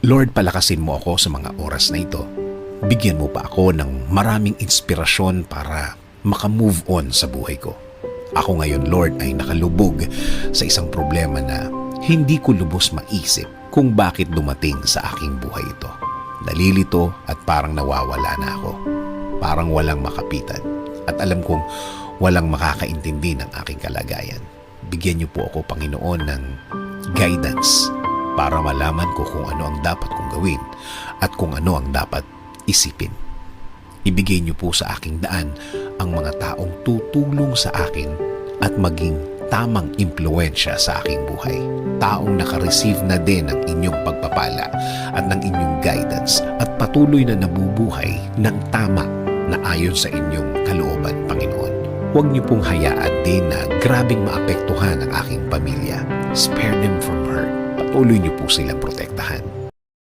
Lord, palakasin mo ako sa mga oras na ito. Bigyan mo pa ako ng maraming inspirasyon para makamove on sa buhay ko. Ako ngayon, Lord, ay nakalubog sa isang problema na hindi ko lubos maisip kung bakit dumating sa aking buhay ito. Nalilito at parang nawawala na ako. Parang walang makapitan. At alam kong walang makakaintindi ng aking kalagayan. Bigyan niyo po ako, Panginoon, ng guidance para malaman ko kung ano ang dapat kong gawin at kung ano ang dapat isipin. Ibigay niyo po sa aking daan ang mga taong tutulong sa akin at maging tamang impluensya sa aking buhay. Taong nakareceive na din ng inyong pagpapala at ng inyong guidance at patuloy na nabubuhay ng tama na ayon sa inyong kalooban, Panginoon. Huwag niyo pong hayaan din na grabing maapektuhan ang aking pamilya. Spare them from hurt. Patuloy niyo po silang protektahan.